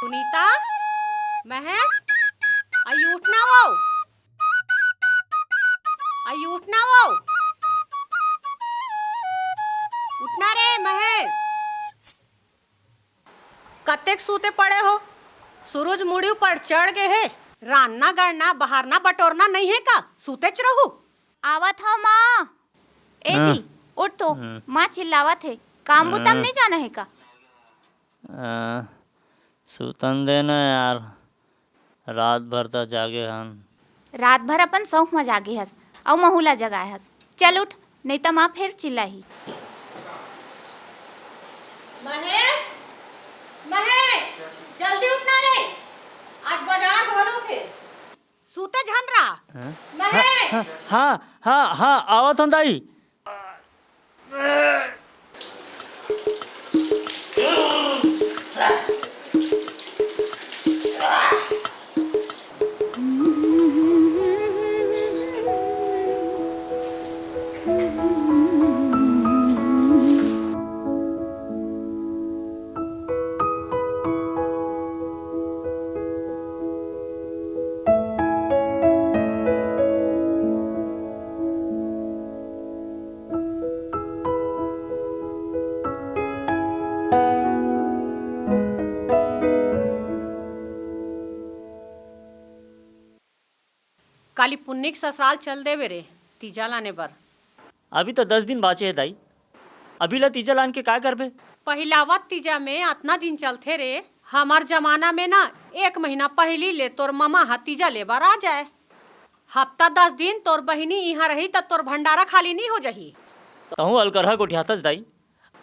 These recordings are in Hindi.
सुनीता, महेश, आई उठना वो, आई उठना वो, उठना रे महेश। कत्तेक सूते पड़े हो? सूरज मुड़ी ऊपर चढ़ गए है। रान्ना गड़ना बहारना बटोरना नहीं है का? सूतेच रहू। आवत हो माँ। ए जी उठ तो, माँ चिल्लावत है। काम बुताम नहीं जाना है का? सुतन देना यार, रात भर तो जागे हन। रात भर अपन शौक में जागे हस और महुला जगाए हस। चल उठ, नहीं तो माँ फिर चिल्लाही। महेश, महेश, जल्दी उठना रे। आज बाजार खोलो के। सूते झन रहा। महेश। हाँ हाँ हाँ, आवत हन दाई। काली पुन्निक ससुराल चल देवे रे तीजा लाने बर। अभी तो 10 दिन बाचे है दाई। अभी ला तीजा लान के का करबे? पहिलावत तीजा में अतना दिन चलते रे। हमार जमाना में ना 1 महीना पहली ले तोर मामा तीजा ले बार आ जाए। हफ्ता 10 दिन तोर बहिनी यहाँ रही तो तोर भंडारा खाली नहीं हो जाही। कहूँ अलकरहा को उठियातस दाई।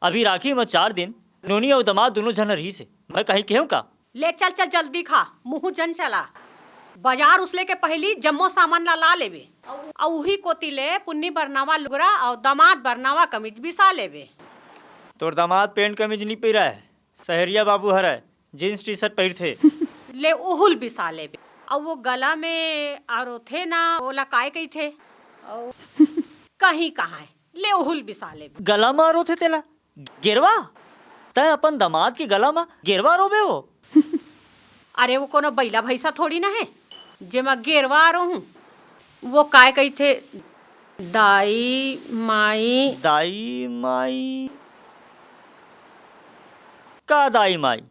अभी राखी में 4 दिन नोनी और दामाद दोनों जन रही से मैं कहीं कहूँ का? ले चल चल जल्दी खा, मुँह जन चला। बाजार उसले के पहली जम्मो सामान ला लेवे और वही कोती ले पुन्नी बरनावा लुगरा और दामाद बरनावा कमीज बिसा लेवे। तोर दामाद पेंट कमीज नहीं पहिरा है, सहरिया बाबू हर है जींस टी शर्ट पहिर थे। ले उहुल बिसा लेवे और वो गला में आरो थे ना ओला काय कही थे और कहीं कहाँ है ले उहुल बिसा लेवे। गला मारो थे तेला गेरवा? तय अपन दामाद के गला में गेरवा रोबे हो? अरे वो कोनो बैला भैसा थोड़ी ना है जे मैं गेरवा आ रहा हूँ। वो काय कही थे दाई माई। दाई माई का? दाई माई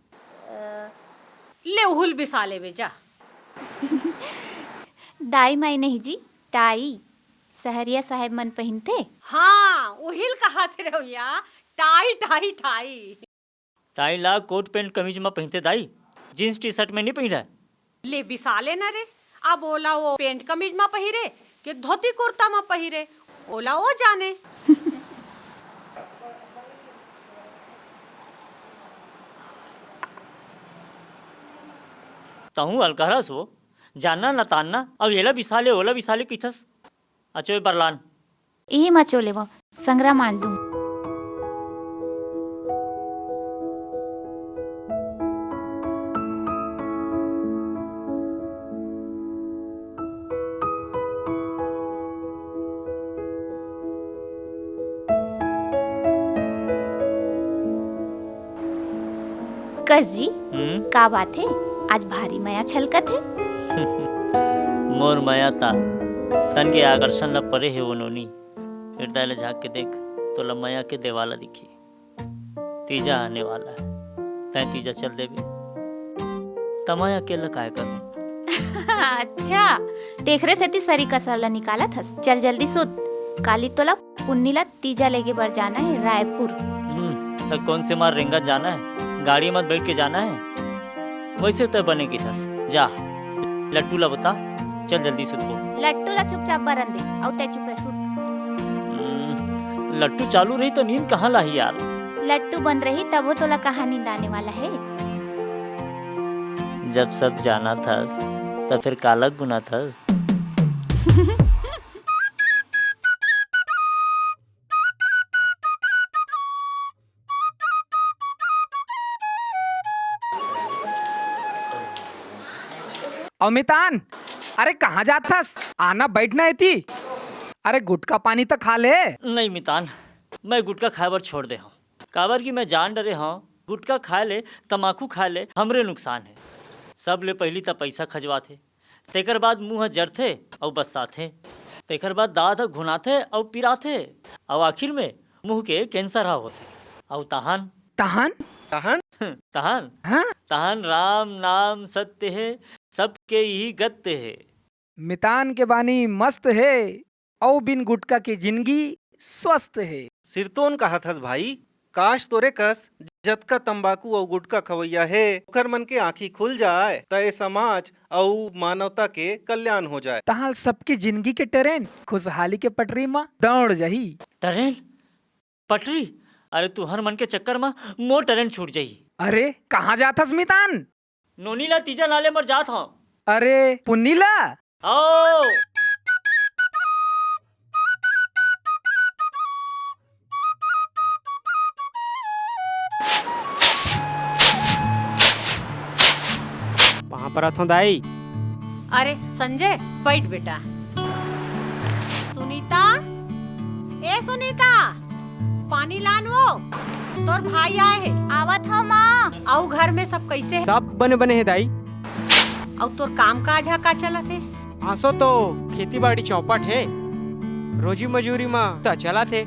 ले उहुल बिसा लेवे जा। दाई माई नहीं जी, टाई। सहरिया साहेब मन पहनते। हाँ उहिल कहा थे रहुया, टाई टाई टाई। टाई ला कोट पेंट कमीज में पहनते दाई, जींस टी शर्ट में नहीं पहना है। ले बिसा लेना रे। अब ओला वो पेंट कमीज में पहिरे कि धोती कुर्ता में पहिरे ओला वो जाने। तहूँ अलकहरा सो जानना न तानना अब येला बिसाले ओला बिसाले किथस अचो बरलान यही मचोले वो संग्राम मान दूं। कस जी का बात है? आज भारी माया छलकत है। मोर माया ता तन के आकर्षण न परे है वो नोनी। हृदय ले झाँक के देख तो लमया के देवाला दिखी। तीजा आने वाला है, तय तीजा चल देवे तमय अकेला काय करूं? अच्छा टेखरे सेती सरी कसरला निकाला थस। चल जल्दी सुत, काली तोला पुन्नीला तीजा लेके बर जाना है रायपुर। तक कौन से मार रेंगा जाना है? गाड़ी मत बैठ के जाना है। वैसे तो बनेगी थस। जा लट्टू ला बता, चल जल्दी सुत को। लट्टू ला चुपचाप बरन दे और ते चुपे सुत। लट्टू चालू रही तो नींद कहाँ लाही यार? लट्टू बंद रही तब वो तोला कहाँ नींद आने वाला है? जब सब जाना थस तो फिर कालक गुना थस। अमितान, अरे कहाँ जाथस? आना बैठना है। अरे गुटका पानी तो खा ले। नहीं मितान, मैं गुटखा खाए बर छोड़ दे हूँ। काबर की मैं जान डरे हूँ गुटखा खाए ले तमाकू खाए ले हमरे नुकसान है। सब ले पहली त पैसा खजवाथे, तेकर बाद मुंह जरथे और बसाथे, तेकर बाद दाँत घुनाथे और पिराथे और आखिर में मुंह के कैंसर हा होथे। और तहान तहान तहन तहान हाँ तहान राम नाम सत्य है, सबके ही गत्य है। मितान के बानी मस्त है औ बिन गुटका की जिंदगी स्वस्थ है। सिरतोन कहत हस भाई, काश तोरे कस जतका तंबाकू और गुटखा खवैया है ओकर मन के आँखी खुल जाए त ए समाज और मानवता के कल्याण हो जाए। तहां सबकी जिंदगी के ट्रेन खुशहाली के पटरी में दौड़ जाही। ट्रेन पटरी, अरे तू हर मन के चक्कर में मोर ट्रेन छूट जाई। अरे कहाँ जाथस मितान? नोनीला तीजा नाले मर जात हूँ। अरे पुन्नीला आओ वहाँ पर अथो दाई। अरे संजय बैठ बेटा। सुनीता, ए सुनीता, पानी लान वो तोर भाई आए है। आवत हो माँ। आउ घर में सब कैसे है? सब बने बने है दाई। और तोर काम काज का चलत है? आसो तो खेती बाड़ी चौपट है, रोजी मजूरी में तो चला थे।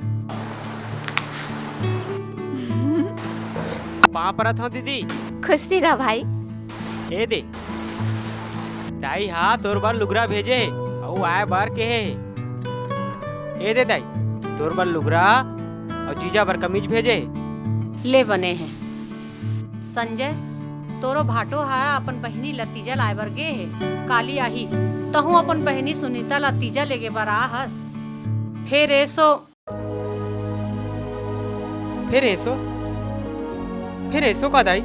वहाँ पर था दीदी। खुशी रह भाई। ए दे दाई, हाँ तोर बार लुगरा भेजे है और आए बार के है। ए दे दाई, तोर बार लुगरा और जीजा बार कमीज भेजे है। ले बने हैं। संजय, तोरो भाटो है अपन बहनी लतीजा लाए बर गे है। काली आही तहु अपन बहनी सुनीता लतीजा लेगे बर आ हस। फिर ऐसो का दाई?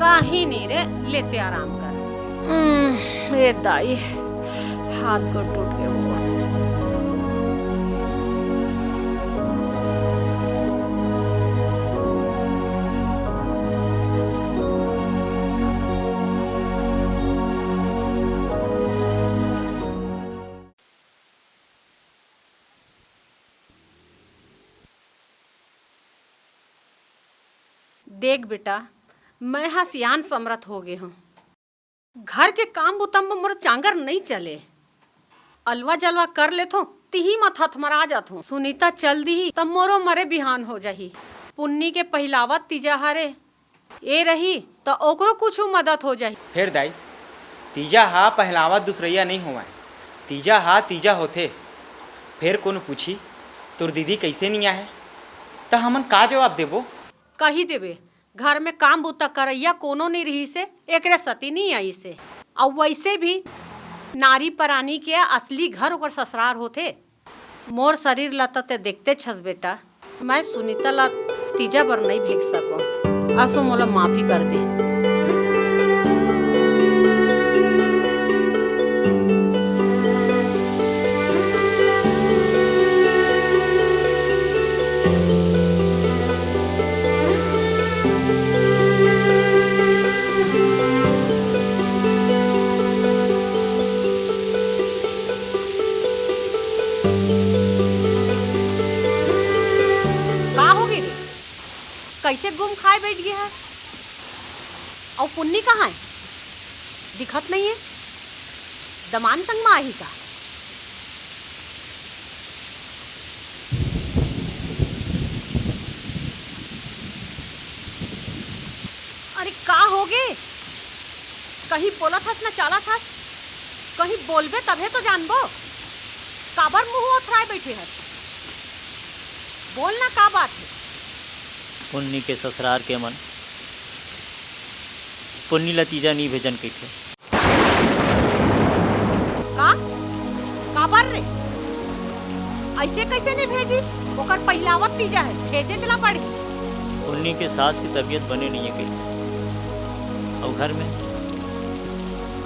काही नहीं रे, लेते आराम कर। ये दाई हाथ को टूट गया हुआ। देख बेटा, मैं हाँ सियान समरथ हो गए हूँ। घर के काम बुतम में मोर चांगर नहीं चले। अलवा जलवा कर ले तो तिही मत हथमरा जात हूँ। सुनीता चल दी तब मोरो मरे बिहान हो जाही। पुन्नी के पहिलावत तीजा हरे ए रही तो ओकरो कुछ मदद हो जाही। फिर दाई, तीजा हा पहलावा दूसरैया नहीं हुआ, तीजा हा तीजा होते। फिर कौन पूछी तोर दीदी कैसे नहीं आए तो हमन का जवाब देबो? कही देवे घर में काम बुता करैया कोनो नहीं रही से एकरे सती नहीं आई से। और वैसे भी नारी परानी के असली घर ओकर ससुराल होते। मोर शरीर लता ते देखते छस बेटा, मैं सुनीता ला तीजा बर नहीं भेज सको। असो मोला माफी कर दे। कैसे गुम खाए बैठ गया है? और पुन्नी कहाँ है? दिखत नहीं है। दमान संग में आई का? अरे का हो गे? कहीं बोला थस ना चाला थस? कहीं बोलबे तभे तो जानबो। काबर मुंह ओथराए बैठे है? बोलना का बात है? पुन्नी के ससुरार के मन पुन्नी लतीजा नहीं भेजन कही थे। का बार रे? ऐसे कैसे नहीं भेजी? ओकर पहिलावत तीजा है, भेजे चला पड़ी। पुन्नी के सास की तबीयत बने नहीं है कही। और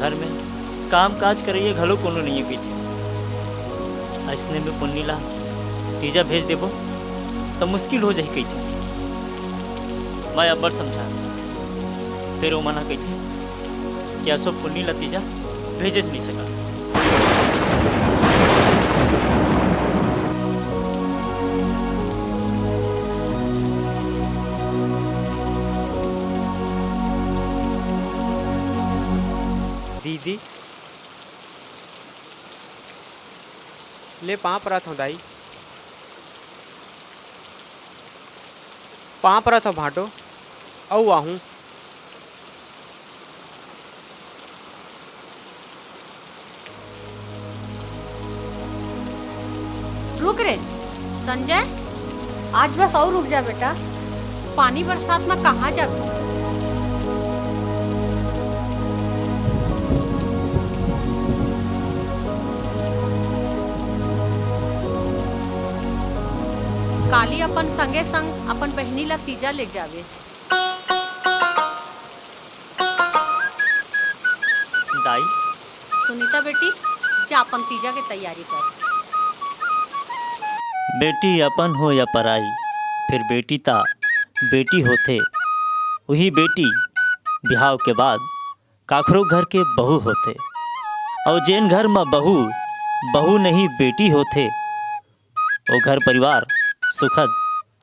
घर में काम काज करिए घलो कोनो नहीं है कही थी। ऐसने में पुन्नी ला तीजा भेज देबो तो मुश्किल हो जाही कही थी। मैं अब्बर समझा, फिर वो मना कही थी कि असो पुन्नी लतीजा भेज नहीं सका। दीदी ले पाँव परत हूँ दाई पाँव परत हूँ भाटो औ आहूँ रुक रे संजय, आज बस और रुक जा बेटा। पानी बरसात में कहाँ जाती? काली अपन संगे संग अपन बहनी ला तीजा ले जावे। दाई सुनीता बेटी, जा अपन तीजा के तैयारी कर। बेटी अपन हो या पराई, फिर बेटी ता बेटी होथे। वही बेटी बिहाव के बाद काखरो घर के बहू होथे। और जेन घर में बहू नहीं बेटी होथे, वो घर परिवार सुखद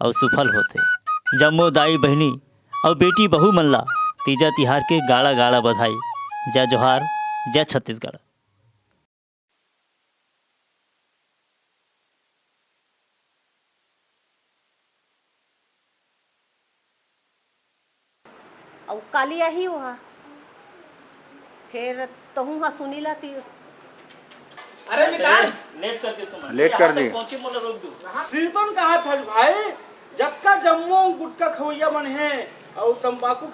और सुफल होथे। जम्मो दाई बहनी और बेटी बहू मन ला तीजा तिहार के गाड़ा गाड़ा बधाई। जय जोहार, जय छत्तीसगढ़। और काली आई हुआ फिर तहू हाँ सुनीला ती। अरे मितान लेट कर दे तुम। लेट कर दी। पहुंचे मोला रोक दू। सीतोन कहा था भाई, जक्का जम्मू गुटका खवैया मन है और तंबाकू